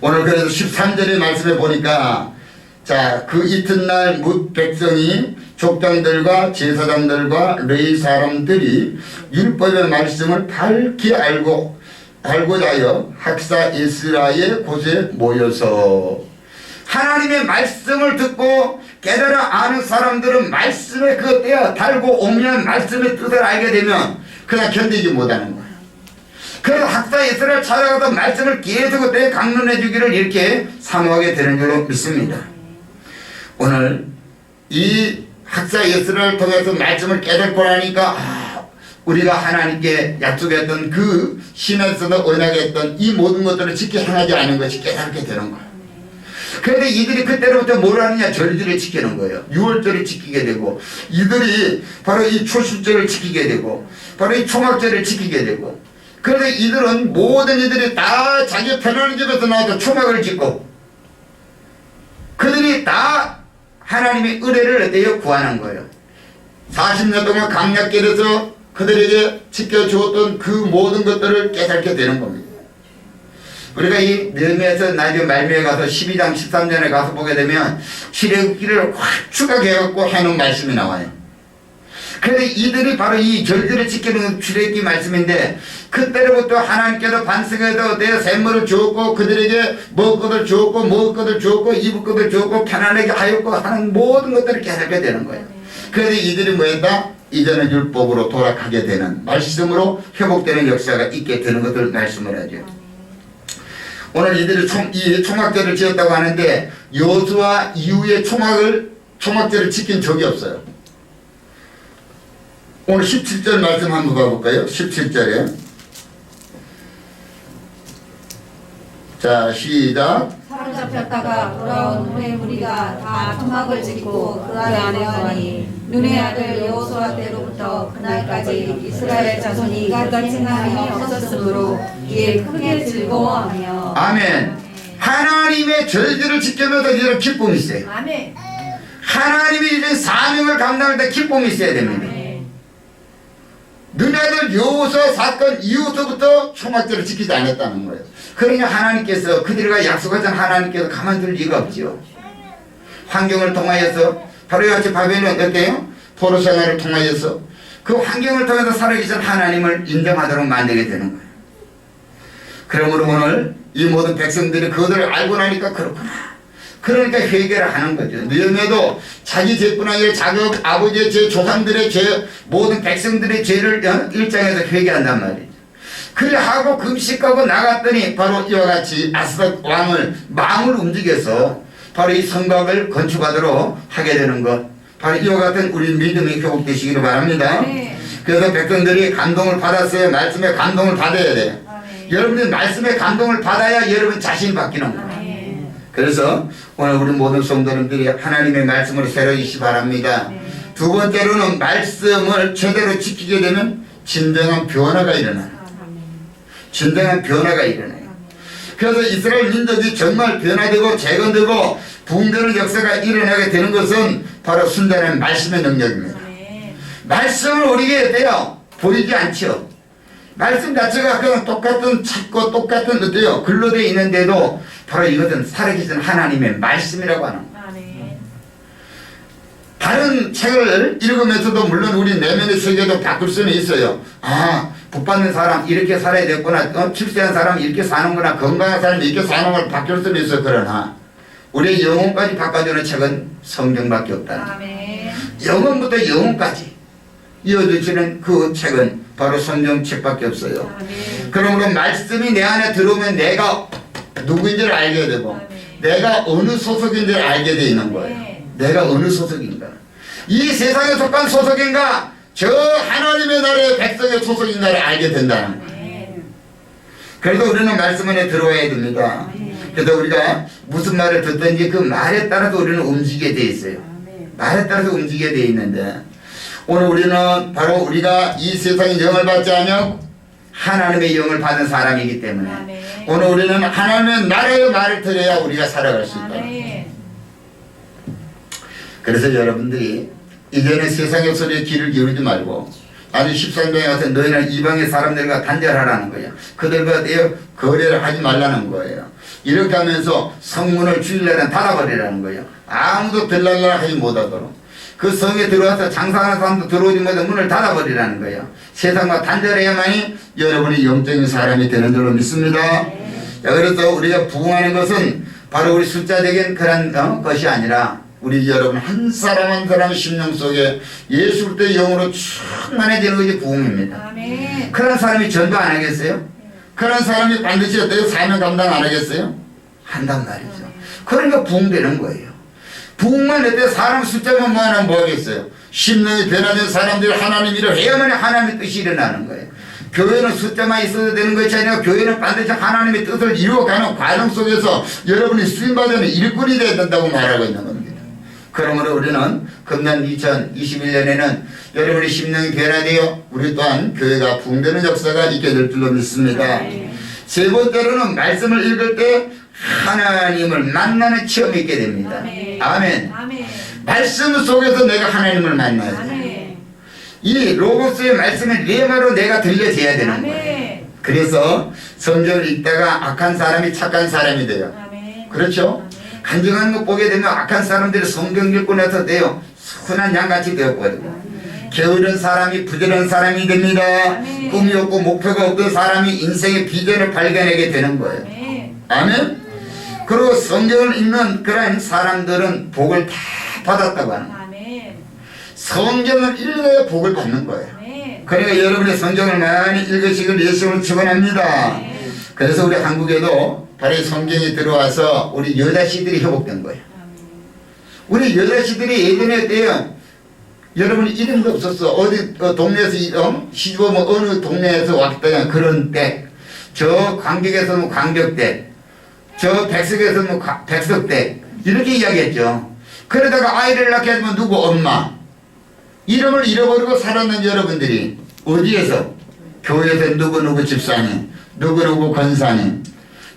오늘 그래서 13절의 말씀에 보니까 자, 그 이튿날 뭇 백성이 족장들과 제사장들과 레위 사람들이 율법의 말씀을 밝히 알고자 하여 학사 에스라의 곳에 모여서 하나님의 말씀을 듣고 깨달아 아는 사람들은 말씀에 그 떼어 달고 오면 말씀의 뜻을 알게 되면 그냥 견디지 못하는 거예요. 그래서 학사 이스라엘 찾아가서 말씀을 계속 떼 강론해 주기를 이렇게 사모하게 되는 줄로 믿습니다. 오늘 이 학사 이스라엘을 통해서 말씀을 깨닫고 나니까 우리가 하나님께 약속했던 그 신에서도 언약했던 이 모든 것들을 지켜 행하지 않은 것이 깨닫게 되는 거예요. 그런데 이들이 그때로부터 뭘 하느냐? 절기를 지키는 거예요. 6월절을 지키게 되고, 이들이 바로 이 초실절을 지키게 되고, 바로 이 초막절을 지키게 되고, 그래서 이들은 모든 이들이 다 자기 편안한 집에서 나와서 초막을 짓고, 그들이 다 하나님의 은혜를 어때요? 구하는 거예요. 40년 동안 강약길에서 그들에게 지켜주었던 그 모든 것들을 깨닫게 되는 겁니다. 우리가 이 느헤미야서 나중에 말미에 가서 12장 13절에 가서 보게 되면 출애굽기를 확 해갖고 해놓은 말씀이 나와요. 그런데 이들이 바로 이 절기를 지키는 출애굽기 말씀인데 그때로부터 하나님께서 반석에서 내 샘물을 주었고 그들에게 먹을 것을 주었고 먹을 것을 주었고 입을 것을 주었고 편안하게 하였고 하는 모든 것들을 깨닫게 되는 거예요. 그래서 이들이 뭐했다? 이전의 율법으로 돌아가게 되는 말씀으로 회복되는 역사가 있게 되는 것을 말씀을 하죠. 오늘 이들이 이 초막절을 지었다고 하는데 여호수아 이후에 초막절을 지킨 적이 없어요. 오늘 17절 말씀 한번 봐볼까요? 17절에 자 시작. 사로잡혔다가 돌아온 후에 우리가 다 초막을 짓고 그 안에 거하니 눈의 아들 여호수아 때로부터 그날까지 이스라엘 자손이 이같이 남이 없었으므로 이에 크게 즐거워하며. 아멘. 하나님의 절기를 지키면서 이런 기쁨이 있어요. 아멘. 하나님이 이런 사명을 감당할 때 기쁨이 있어야 됩니다. 눈의 아들 여호수아 사건 이후부터 초막절을 지키지 않았다는 거예요. 그러니까 하나님께서 그들과 약속하신 하나님께서 가만둘 리가 없지요. 환경을 통하여서 바로 같이 바벨론 어때요? 포로 생활을 통하여서 그 환경을 통해서 살아계신 하나님을 인정하도록 만들게 되는 거예요. 그러므로 오늘 이 모든 백성들이 그것을 알고 나니까 그렇구나. 그러니까 회개를 하는 거죠. 느헤미야도 자기 죄뿐 아니라 자기 아버지의 죄, 조상들의 죄, 모든 백성들의 죄를 일장에서 회개한단 말이죠. 그래 하고 금식하고 나갔더니 바로 이와 같이 아스닥 왕을 마음을 움직여서 바로 이 성곽을 건축하도록 하게 되는 것. 바로 이와 같은 우리 믿음이 회복되시기를 바랍니다. 그래서 백성들이 감동을 받았어요. 말씀에 감동을 받아야 돼요. 여러분들 말씀에 감동을 받아야 여러분 자신이 바뀌는 거예요. 그래서 오늘 우리 모든 성도님들이 하나님의 말씀을 새로이시 바랍니다. 두 번째로는 말씀을 제대로 지키게 되면 진정한 변화가 일어나요. 진정한 변화가 일어나요. 그래서 이스라엘 민족이 정말 변화되고 재건되고 부흥되는 역사가 일어나게 되는 것은 바로 순전한 말씀의 능력입니다. 말씀을 우리에게 돼요. 보이지 않죠. 말씀 자체가 그냥 똑같은 찾고 똑같은 어때요? 글로 되어 있는데도 바로 이것은 살아계신 하나님의 말씀이라고 하는 거예요. 다른 책을 읽으면서도 물론 우리 내면의 세계도 바꿀 수는 있어요. 복받는 사람 이렇게 살아야 되겠구나. 출세한 사람 이렇게 사는구나. 건강한 사람 이렇게 사는 걸 바뀔 수는 있어. 그러나 우리의 영혼까지 바꿔주는 책은 성경밖에 없다. 영혼부터 영혼까지 이어주시는 그 책은 바로 성경책밖에 없어요. 그러므로 말씀이 내 안에 들어오면 내가 누구인지를 알게 되고 내가 어느 소속인지를 알게 돼 있는 거예요. 내가 어느 소속인가? 이 세상에 속한 소속인가? 저 하나님의 나라의 백성의 소속인가를 알게 된다는 거예요. 그래서 우리는 말씀 안에 들어와야 됩니다. 그래서 우리가 무슨 말을 듣든지 그 말에 따라서 우리는 움직이게 돼 있어요. 말에 따라서 움직이게 돼 있는데 오늘 우리는 바로 우리가 이 세상의 영을 받지 않으면 하나님의 영을 받은 사람이기 때문에 오늘 우리는 하나님의 나라의 말을 들어야 우리가 살아갈 수 있다. 그래서 여러분들이 이제는 세상의 소리에 귀를 기울이지 말고 아주 13장에 가서 너희는 이방의 사람들과 단절하라는 거예요. 그들과 거래를 하지 말라는 거예요. 이렇게 하면서 성문을 주일날은 닫아버리라는 거예요. 아무도 들락날락 하지 못하도록. 그 성에 들어와서 장사하는 사람도 들어오지 못해 문을 닫아버리라는 거예요. 세상과 단절해야만이 여러분이 영적인 사람이 되는 줄로 믿습니다. 자, 그래서 우리가 부흥하는 것은 바로 우리 숫자적인 그런 것이 아니라 우리 여러분 한 사람 한 사람 심령 속에 예수 그리스도의 영으로 충만해지는 것이 부흥입니다. 아멘. 그런 사람이 전도 안 하겠어요? 그런 사람이 반드시 어때요? 사명 감당 안 하겠어요? 한단 말이죠. 그러니까 부흥되는 거예요. 부흥만 할 때 사람 숫자만 모아놓으면 뭐 하겠어요? 심령이 변화된 사람들이 하나님 일을 해야만 하나님의 뜻이 일어나는 거예요. 교회는 숫자만 있어도 되는 것이 아니라 교회는 반드시 하나님의 뜻을 이루어가는 과정 속에서 여러분이 쓰임받는 일꾼이 되어야 된다고 말하고 있는 겁니다. 그러므로 우리는 금년 2021년에는 여러분의 심령이 변화되어 우리 또한 교회가 부흥되는 역사가 있게 될 줄로 믿습니다. 세 번째로는 말씀을 읽을 때 하나님을 만나는 체험이 있게 됩니다. 아멘. 아멘. 말씀 속에서 내가 하나님을 만나야 돼요. 아멘. 이 로고스의 말씀을 레마로 내가 들려줘야 되는 거예요. 아멘. 그래서 성경을 읽다가 악한 사람이 착한 사람이 돼요. 아멘. 그렇죠? 간증하는 거 보게 되면 악한 사람들이 성경 읽고 나서 돼요. 순한 양같이 되었거든요. 게으른 사람이 부지런한 사람이 됩니다. 아멘. 꿈이 없고 목표가 없던 사람이 인생의 비전을 발견하게 되는 거예요. 아멘. 아멘? 그리고 성경을 읽는 그런 사람들은 복을 다 받았다고 하는 거예요. 아멘. 성경을 읽어야 복을 받는 거예요. 아멘. 그러니까 여러분이 성경을 많이 읽으시길 예수님을 축원합니다. 그래서 우리 한국에도 바로 이 성경이 들어와서 우리 여자씨들이 회복된 거예요. 우리 여자씨들이 예전에 어때요? 여러분 이름도 없었어. 어디 동네에서 시집오면 어느 동네에서 왔다냐 그런 댁. 저 광격에서는 광격댁. 저 백석에서는 백석댁. 이렇게 이야기했죠. 그러다가 아이를 낳게 되면 누구? 엄마. 이름을 잃어버리고 살았는 여러분들이 어디에서? 교회에서 누구누구 집사님, 누구누구 권사님.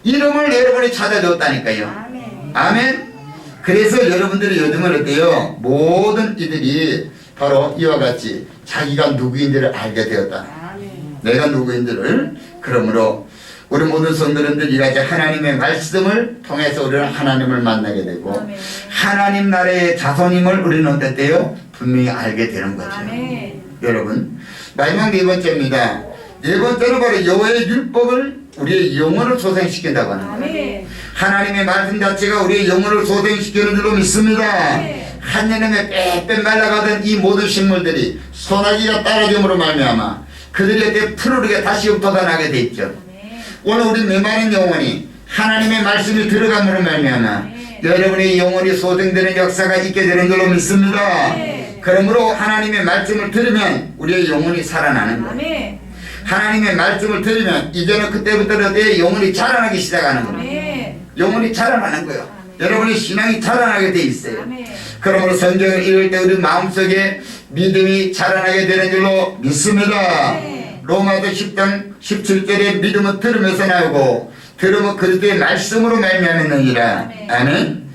이름을 여러분이 찾아줬다니까요. 아멘. 아멘. 그래서 여러분들이 요즘은 어때요? 모든 이들이 바로 이와 같이 자기가 누구인지를 알게 되었다. 아멘. 내가 누구인지를. 그러므로 우리 모든 성도님들 이같이 하나님의 말씀을 통해서 우리는 하나님을 만나게 되고 아멘. 하나님 나라의 자손임을 우리는 어땠대요? 분명히 알게 되는 거죠. 아멘. 여러분 마지막 네 번째입니다. 네 번째는 바로 여호와의 율법을 우리의 영혼을 소생시킨다고 하는 거예요. 아멘. 하나님의 말씀 자체가 우리의 영혼을 소생시키는 줄로 믿습니다. 네. 한여름에 빼빼 말라가던 이 모든 식물들이 소나기가 따라줌으로 말미암아 그들이 어때 푸르르게 다시 돋아나게 돼 있죠. 네. 오늘 우리 메마른 영혼이 하나님의 말씀이 들어감으로 말미암아 네. 여러분의 영혼이 소생되는 역사가 있게 되는 걸로 믿습니다. 네. 그러므로 하나님의 말씀을 들으면 우리의 영혼이 살아나는 거예요. 아멘. 하나님의 말씀을 들으면 이제는 그때부터 내 영혼이 자라나기 시작하는 거예요. 아멘. 영혼이 자라나는 거예요. 여러분의 신앙이 자라나게 돼 있어요. 아멘. 그러므로 성경을 읽을 때 우리 마음속에 믿음이 자라나게 되는 줄로 믿습니다. 네. 로마서 10장 17절에 믿음은 들으면서 나오고 들으면 그리스도의 말씀으로 말미암았느니라. 아멘. 아멘.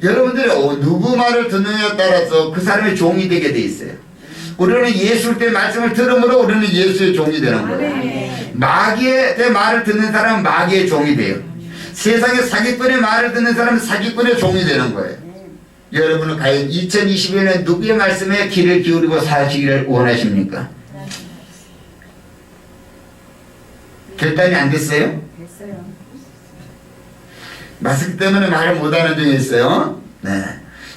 여러분들이 누구 말을 듣느냐에 따라서 그 사람의 종이 되게 돼 있어요. 우리는 예수의 때 말씀을 들음으로 우리는 예수의 종이 되는 거예요. 아멘. 마귀의 때 말을 듣는 사람은 마귀의 종이 돼요. 세상의 사기꾼의 말을 듣는 사람은 사기꾼의 종이 되는 거예요. 여러분은 과연 2021년 누구의 말씀에 귀를 기울이고 사시기를 원하십니까? 결단이 안 됐어요? 됐어요. 마스크 때문에 말을 못하는 중에 있어요. 네.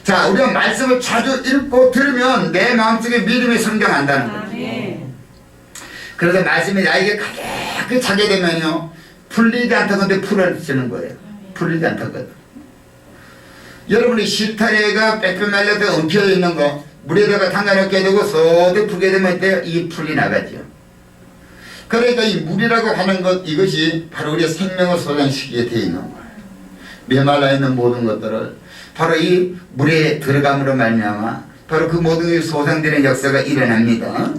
자, 우리가 말씀을 자주 읽고 들으면 내 마음속에 믿음이 성장한다는 거예요. 아멘. 그래서 말씀이 나에게 가득히 차게 되면요 풀리지 않다건데 풀어지는 거예요. 풀리지 않다거든. 여러분이 실타래가 빼빼 말려서 엉켜 있는 거 물에다가 담가놓게 되고 소득 풀게 되면 이 풀이 나가죠. 그러니까 이 물이라고 하는 것 이것이 바로 우리의 생명을 소장시키게 되어 있는 거예요. 메말라 있는 모든 것들을 바로 이 물에 들어감으로 말미암아 바로 그 모든 것이 소생되는 역사가 일어납니다.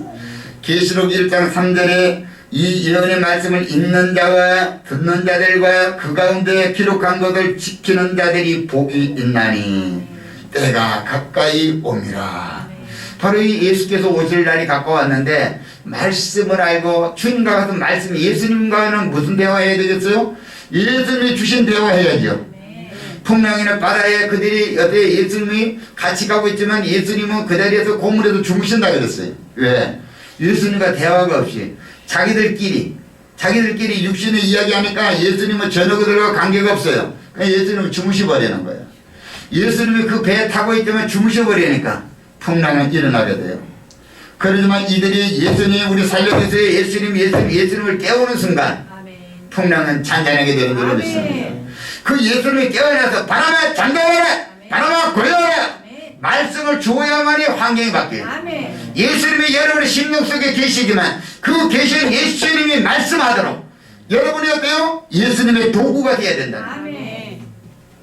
계시록 1장 3절에 이 예언의 말씀을 읽는 자와 듣는 자들과 그 가운데 기록한 것을 지키는 자들이 복이 있나니 때가 가까이 옴이라. 바로 이 예수께서 오실 날이 가까웠는데 말씀을 알고 주님과 같은 말씀 예수님과는 무슨 대화해야 되겠어요? 예수님이 주신 대화해야죠. 풍랑이나 바다에 그들이 어때 예수님이 같이 가고 있지만 예수님은 그 자리에서 고물에서 주무신다 그랬어요. 왜? 예수님과 대화가 없이 자기들끼리 육신을 이야기하니까 예수님은 저녁들과 관계가 없어요. 그러니까 예수님은 주무시버리는 거예요. 예수님이 그 배에 타고 있다면 주무셔버리니까 풍랑은 일어나게 돼요. 그러지만 이들이 예수님 우리 살려주세요, 예수님을 깨우는 순간 풍랑은 잔잔하게 되는 줄로 믿습니다. 그 예수님이 깨어나서 바람아 잠잠해라, 바람아 고요하라 말씀을 주어야만이 환경이 바뀌어요. 예수님이 여러분의 심령 속에 계시지만 그 계신 예수님이 말씀하도록 여러분이 어때요? 예수님의 도구가 되어야 된다.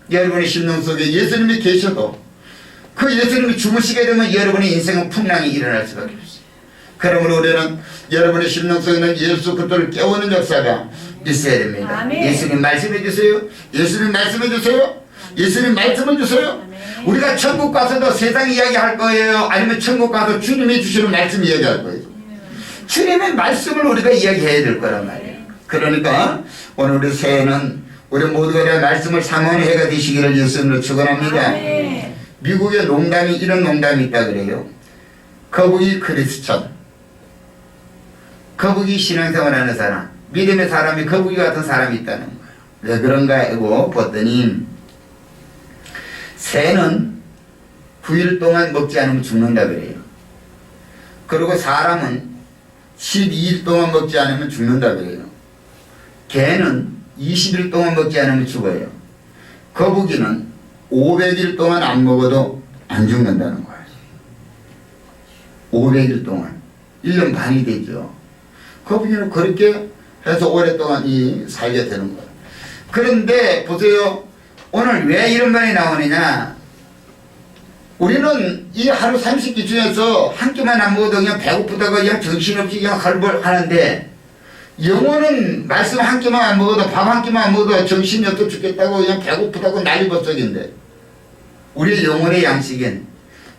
여러분의 심령 속에 예수님이 계셔도 그 예수님이 주무시게 되면 여러분의 인생은 풍랑이 일어날 수밖에 없어요. 그러므로 우리는 여러분의 심령 속에 있는 예수 그리스도를 깨우는 역사가 있어야 됩니다. 예수님 말씀해 주세요. 예수님 말씀해 주세요. 예수님 말씀해 주세요. 우리가 천국 가서도 세상 이야기할 거예요? 아니면 천국 가서 주님이 주시는 말씀 이야기할 거예요? 주님의 말씀을 우리가 이야기해야 될 거란 말이에요. 그러니까 오늘 우리 새해는 우리 모두가 다 말씀을 상하는 해가 되시기를 예수님으로 축원합니다. 미국의 농담이 이런 농담이 있다 그래요. 거북이 크리스천, 거북이 신앙생활하는 사람, 믿음의 사람이 거북이 같은 사람이 있다는 거예요. 왜 그런가 하고 봤더니 새는 9일 동안 먹지 않으면 죽는다 그래요. 그리고 사람은 12일 동안 먹지 않으면 죽는다 그래요. 개는 20일 동안 먹지 않으면 죽어요. 거북이는 500일 동안 안 먹어도 안 죽는다는 거예요. 500일 동안 1년 반이 되죠. 거북이는 그렇게 해서 오랫동안 살게 되는 거예요. 그런데 보세요. 오늘 왜 이런 말이 나오느냐. 우리는 이 하루 30끼 중에서 한 끼만 안 먹어도 그냥 배고프다고 그냥 정신없이 그냥 할벌 하는데 영혼은 말씀 한 끼만 안 먹어도 밥 한 끼만 안 먹어도 정신이 없어 죽겠다고 그냥 배고프다고 난리버쩍인데 우리의 영혼의 양식은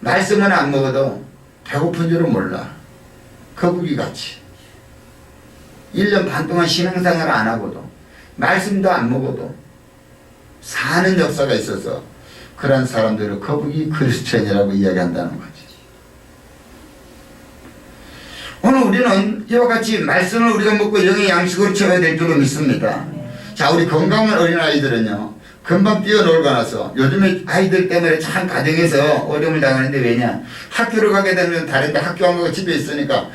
말씀은 안 먹어도 배고픈 줄은 몰라. 거북이같이 1년 반 동안 신앙생활을 안 하고도 말씀도 안 먹어도 사는 역사가 있어서 그런 사람들을 거북이 크리스천이라고 이야기한다는 거지. 오늘 우리는 이와 같이 말씀을 우리가 먹고 영의 양식으로 채워야 될 줄로 믿습니다. 자, 우리 건강한 어린아이들은요 금방 뛰어놀고 나서 요즘에 아이들 때문에 참 가정에서 어려움을 당하는데 왜냐 학교를 가게 되면 다른데 학교 안 가고 집에 있으니까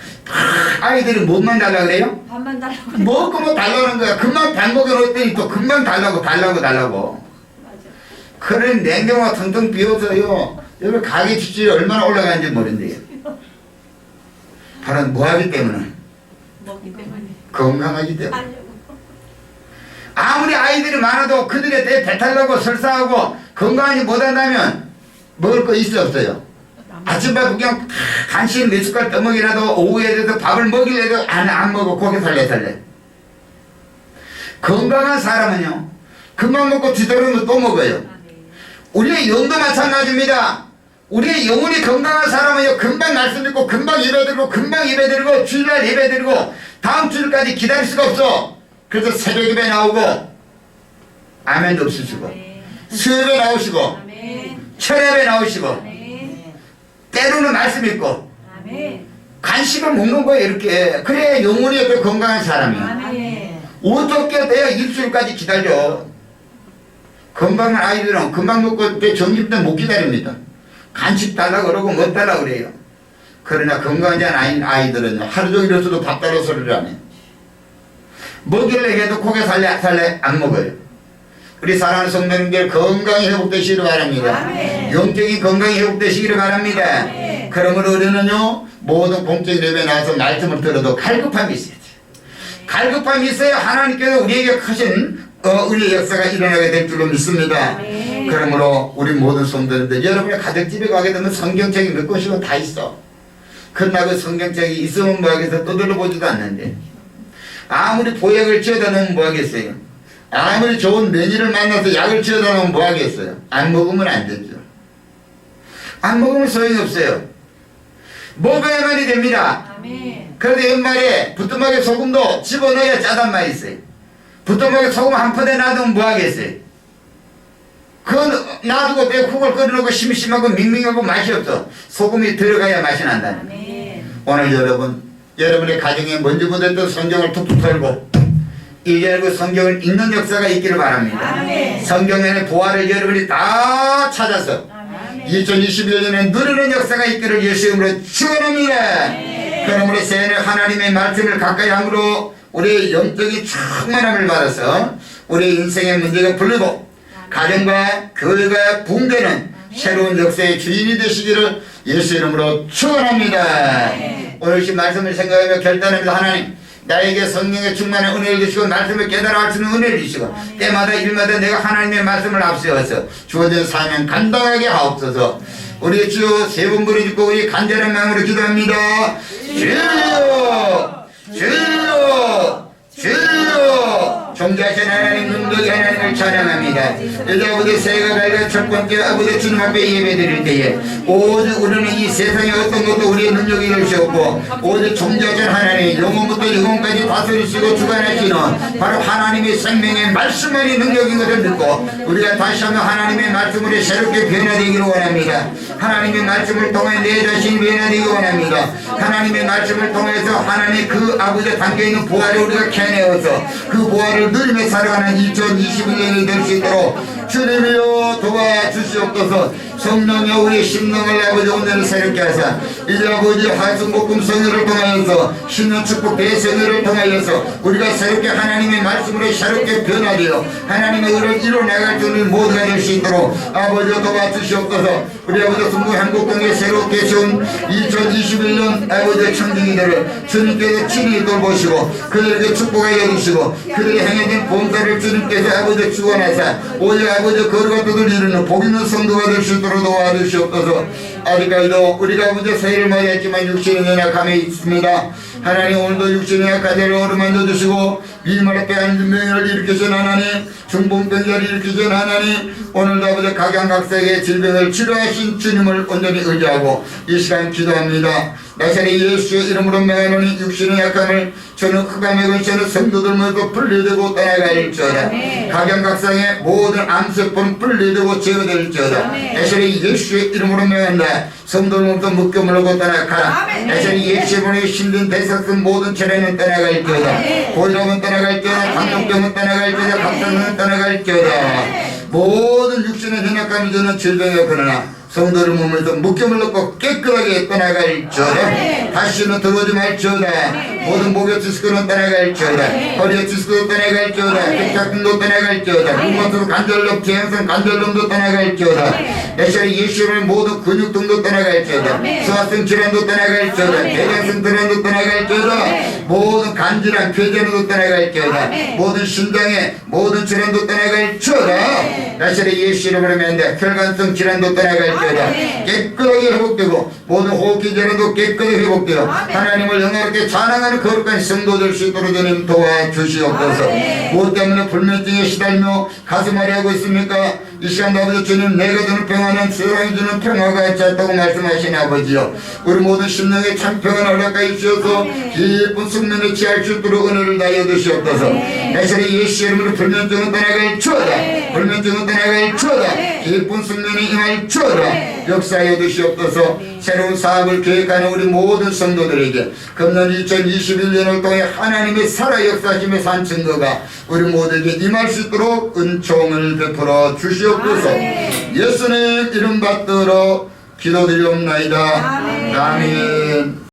아이들이 뭐만 달라 그래요? 밥만 달라고. 먹고 뭐 달라는 거야. 금방 밥 먹여놓더니 또 금방 달라고. 그런 냉장고가 텅텅 비어서요 여기 가게 지출이 얼마나 올라가는지 모른대요. 바로 뭐 하기 때문에? 먹기 때문에. 건강하기 때문에. 아무리 아이들이 많아도 그들에 대해 배탈나고 설사하고 건강하지 못한다면 먹을 거 있어 없어요? 아침밥 그냥 간식 몇 숟갈 떠먹이라도 오후에 돼서 밥을 먹이려도 안 먹어. 고개 살래. 건강한 사람은요 금방 먹고 뒤돌아오면 또 먹어요. 우리의 영도 마찬가지입니다. 우리의 영혼이 건강한 사람은요 금방 말씀 듣고 금방 예배드리고 주일날 예배드리고 다음 주일까지 기다릴 수가 없어. 그래서 새벽 예배 나오고 아멘도 없으시고 수요일에 나오시고 철야에 나오시고 때로는 말씀 읽고 간식을 먹는 거예요. 이렇게 그래야 영혼이 옆에 건강한 사람이야. 어떻게 돼야 일주일까지 기다려. 건강한 아이들은 금방 먹고 점심 때 못 기다립니다. 간식 달라고 그러고 뭐 달라고 그래요. 그러나 건강하지 않은 아이들은 하루 종일 있어도 밥 달라고 소리를 안 해요. 먹일래 해도 고개 살래 안 먹어요. 우리 사랑하는 성도님들 건강히 회복되시기를 바랍니다. 영적인 건강이 회복되시기를 바랍니다. 그러므로 우리는요 모든 공적인 예배에 나와서 말씀을 들어도 갈급함이 있어야 돼요. 갈급함이 있어야 하나님께서 우리에게 크신 우리의 역사가 일어나게 될 줄로 믿습니다. 그러므로 우리 모든 성도님들 여러분의 가정집에 가게 되면 성경책이 몇 권씩은 다 있어. 그러나 그 성경책이 있으면 뭐하겠어. 떠들러 보지도 않는데 아무리 보약을 지어다 놓으면 뭐하겠어요. 아무리 좋은 매니를 만나서 약을 지어다 놓으면 뭐하겠어요. 안 먹으면 안 되죠. 안 먹으면 소용이 없어요. 먹어야만이 됩니다. 그래도 옛말에 부뚜막에 소금도 집어넣어야 짜단 말이 있어요. 부뚜막에 소금 한 포대 놔두면 뭐하겠어요. 그건 놔두고 내 국을 끓여놓고 심심하고 밍밍하고 맛이 없어. 소금이 들어가야 맛이 난다는 거예요. 오늘 여러분의 가정에 먼지보다도 성경을 툭툭 털고 이제 그 성경을 읽는 역사가 있기를 바랍니다. 성경에는 부활을 여러분이 다 찾아서 2021년에 누리는 역사가 있기를 예수 이름으로 축원합니다. 그러므로 새해는 하나님의 말씀을 가까이 함으로 우리의 영적인 충만함을 받아서 우리 인생의 문제가 풀리고 가정과 교회가 붕대는 새로운 역사의 주인이 되시기를 예수 이름으로 축원합니다. 오늘 이 말씀을 생각하며 결단합니다. 하나님, 나에게 성령의 충만한 은혜를 주시고 말씀을 깨달아 할 수 있는 은혜를 주시고 때마다 일마다 내가 하나님의 말씀을 앞세워서 주어진 사명 감당하게 하옵소서. 우리 주 세 번 부르짖고 우리 간절한 마음으로 기도합니다. 주여, 주여, 주여. 존귀하신 하나님, 능력의 하나님을 찬양합니다. 이제 아버지 새해가 밝아 첫 번째 아버지 주님 앞에 예배드릴 때에 오직 우리는 이 세상의 어떤 것도 우리의 능력이 될 수 없고 오직 존귀하신 하나님, 영혼부터 영혼까지 다스리시고 주관하시는 바로 하나님의 생명의 말씀만이 능력인 것을 믿고 우리가 다시 한번 하나님의 말씀으로 새롭게 변화되기를 원합니다. 하나님의 말씀을 통해 내 자신이 변화되기 원합니다. 하나님의 말씀을 통해서 하나님 그 아버지 담겨있는 부활을 우리가 캐내어서 그 부활을 누리며 살아가는 2021년이 될 수 있도록 주님이여 도와주시옵소서. 성령여 우리의 심령을 아버지 오늘을 새롭게 하사 이제 아버지 하승복음 성회를 통하여서 신년 축복 대성회를 통하여서 우리가 새롭게 하나님의 말씀으로 새롭게 변화되어 하나님의 의를 이뤄나갈 수 있는 모두가 될 수 있도록 아버지 도와주시옵소서. 우리 아버지 승부 한국공에 새롭게 세운 2021년 아버지의 청중이들을 주님께서 친히 돌보시고 그들에게 축복하여 여기시고 그들이 행해진 봉사를 주님께서 아버지 주관하사 오직 아버지 거룩한 뜻을 이루는 복 있는 성도가 될 수 있도록 도와주시옵소서. 아직까지도 우리가 아버지 새해를 맞이했지만 육신의 연약함이 있습니다. 하나님 오늘도 육신의 약하자를 어루만져 주시고 이말 앞에 앉은 명예를 일으키신 하나님, 중풍병자를 일으키신 하나님, 오늘도 아버지 각양각색의 질병을 치료하신 주님을 온전히 의지하고 이 시간 기도합니다. 나사렛 예수의 이름으로 명하노니 육신의 약함을 저는 흑암의 근처는 성도들 모두 분리되고 떠나갈지어다. 각양각색의 모든 암세포는 분리되고 제어될지어다. 나사렛 예수의 이름으로 명한다. 성도들 모두 묶여 물고 떠나가라. 나사렛 예수의 이름으로 힘든 대삭선 모든 체례는 떠나갈지어다. 고혈압은 떠나갈지어다. 당뇨병은 떠나갈지어다. 갑상선은 떠나갈지어다. 모든 육신의 연약함이 주는 질병에 그러나 성도를 몸에서 묶임을 넣고 깨끗하게 떠나갈지어다. 다시는 들어오지 말지어다. 모든 목의 디스크는 떠나갈지어다. 허리의 디스크도 떠나갈지어다. 백작등도 떠나갈지어다. 눈먼트도 관절염, 기행성 관절염도 떠나갈지어다. 내시의 예수를 모든 근육등도 떠나갈지어다. 소화성 질환도 떠나갈지어다. 대장성 질환도 떠나갈지어다. 모든 간질환, 폐전도 떠나갈지어다. 모든 심장의 모든 질환도 떠나갈지어다. 내시의 예수 이름으로 명한다. 혈관성 질환도 떠나갈지어다. 깨끗하게 회복되고 모든 호흡기 질환도 깨끗하게 회복되어 하나님을 영광롭게 찬양하는 거룩한 성도 될 수 있도록 주님 도와주시옵소서. 무엇 때문에 불면증에 시달며 가슴 아리하고 있습니까? 이 시간 아버지 주님, 내가 주는 평화는 세상이 주는 평화가 같지 않다고 말씀하신 아버지요, 우리 모든 심령에 참 평안을 허락하여 주셔서 깊은 숙면에 취할 수 있도록 은혜를 다하여 주시옵소서. 나사렛 예수 이름으로 불면증은 떠나갈지어다. 불면증은 떠나갈지어다. 깊은 숙면에 임할지어다. 역사하여 주시옵소서. 새로운 사업을 계획하는 우리 모든 성도들에게 금년 2021년을 통해 하나님의 살아 역사하심의 산 증거가 우리 모두에게 임할 수 있도록 은총을 베풀어 주시옵소서. 예수님 이름 받들어 기도드리옵나이다. 아멘.